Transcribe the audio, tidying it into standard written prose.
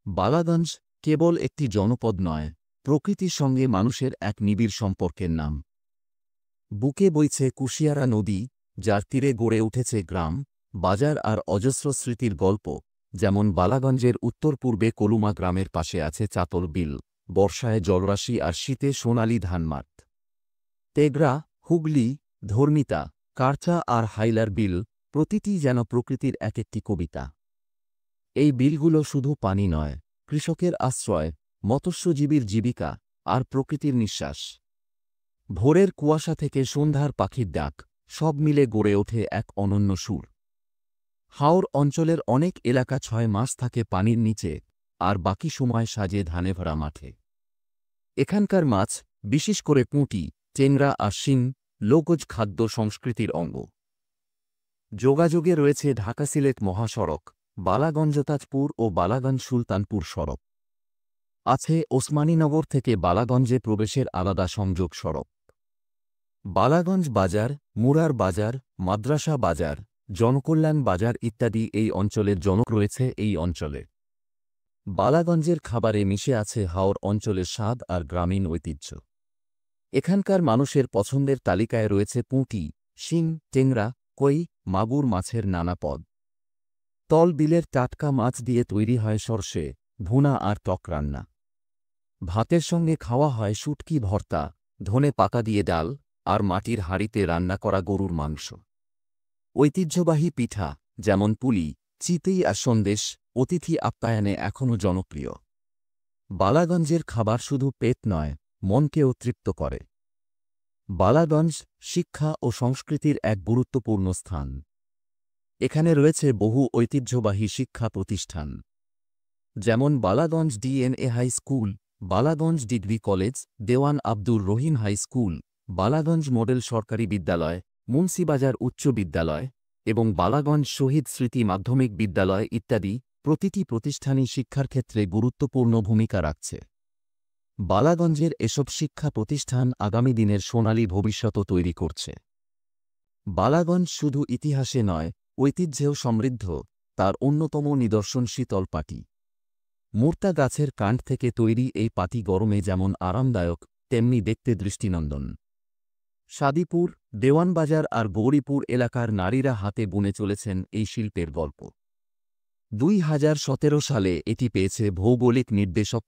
বালাগঞ্জ কেবল একটি জনপদ নয়, প্রকৃতির সঙ্গে মানুষের এক নিবিড় সম্পর্কের নাম। বুকে বইছে কুশিয়ারা নদী, যার তীরে গড়ে উঠেছে গ্রাম, বাজার আর অজস্র স্মৃতির গল্প। যেমন বালাগঞ্জের উত্তর পূর্বে কলুমা গ্রামের পাশে আছে চাতল বিল, বর্ষায় জলরাশি আর শীতে সোনালি ধানমাঠ। তেঘরা, হুগলি, ধর্মিতা, কারচা আর হাইলার বিল, প্রতিটি যেন প্রকৃতির এক একটি কবিতা। এই বিলগুলো শুধু পানি নয়, কৃষকের আশ্রয়, মৎস্যজীবীর জীবিকা আর প্রকৃতির নিঃশ্বাস। ভোরের কুয়াশা থেকে সন্ধ্যার পাখির ডাক, সব মিলে গড়ে ওঠে এক অনন্য সুর। হাওর অঞ্চলের অনেক এলাকা 6 মাস থাকে পানির নিচে, আর বাকি সময় সাজে ধানে ভরা মাঠে। এখানকার মাছ, বিশেষ করে পুঁটি, টেংরা আর শিং, লোকজ খাদ্য সংস্কৃতির অঙ্গ। যোগাযোগে রয়েছে ঢাকা-সিলেট মহাসড়ক, বালাগঞ্জ-তাজপুর ও বালাগঞ্জ-সুলতানপুর সড়ক। আছে ওসমানীনগর থেকে বালাগঞ্জে প্রবেশের আলাদা সংযোগ সড়ক। বালাগঞ্জ বাজার, মুরার বাজার, মাদ্রাসা বাজার, জনকল্যাণ বাজার ইত্যাদি এই অঞ্চলের জনক রয়েছে এই অঞ্চলে। বালাগঞ্জের খাবারে মিশে আছে হাওর অঞ্চলের স্বাদ আর গ্রামীণ ঐতিহ্য। এখানকার মানুষের পছন্দের তালিকায় রয়েছে পুঁটি, শিং, টেংরা, কই, মাগুর মাছের নানা পদ। তল বিলের টাটকা মাছ দিয়ে তৈরি হয় সরষে, ভুনা আর টক রান্না। ভাতের সঙ্গে খাওয়া হয় শুটকি ভর্তা, ধনে পাতা দিয়ে ডাল আর মাটির হাঁড়িতে রান্না করা গরুর মাংস। ঐতিহ্যবাহী পিঠা, যেমন পুলি, চিতই আর সন্দেশ, অতিথি আপ্যায়নে এখনও জনপ্রিয়। বালাগঞ্জের খাবার শুধু পেট নয়, মনকেও তৃপ্ত করে। বালাগঞ্জ শিক্ষা ও সংস্কৃতির এক গুরুত্বপূর্ণ স্থান। এখানে রয়েছে বহু ঐতিহ্যবাহী শিক্ষা প্রতিষ্ঠান, যেমন Balaganj DNA high school, Balaganj degree college, Dewan Abdur Rahim high school, Balaganj model সরকারি বিদ্যালয়, মুন্সিবাজার উচ্চ বিদ্যালয় এবং বালাগঞ্জ শহীদ স্মৃতি মাধ্যমিক বিদ্যালয় ইত্যাদি। প্রতিটি প্রতিষ্ঠানই শিক্ষার ক্ষেত্রে গুরুত্বপূর্ণ ভূমিকা রাখছে। বালাগঞ্জের এসব শিক্ষা প্রতিষ্ঠান আগামী দিনের সোনালী ভবিষ্যৎ তৈরি করছে। বালাগঞ্জ শুধু ইতিহাসে নয়, ঐতিহ্যেও সমৃদ্ধ। তার অন্যতম নিদর্শন শীতল পাটি। মুর্তা গাছের কাণ্ড থেকে তৈরি এই পাটি গরমে যেমন আরামদায়ক, তেমনি দেখতে দৃষ্টিনন্দন। সাদিপুর, দেওয়ানবাজার আর গৌরীপুর এলাকার নারীরা হাতে বুনে চলেছেন এই শিল্পের গল্প। 2017 সালে এটি পেয়েছে ভৌগোলিক নির্দেশক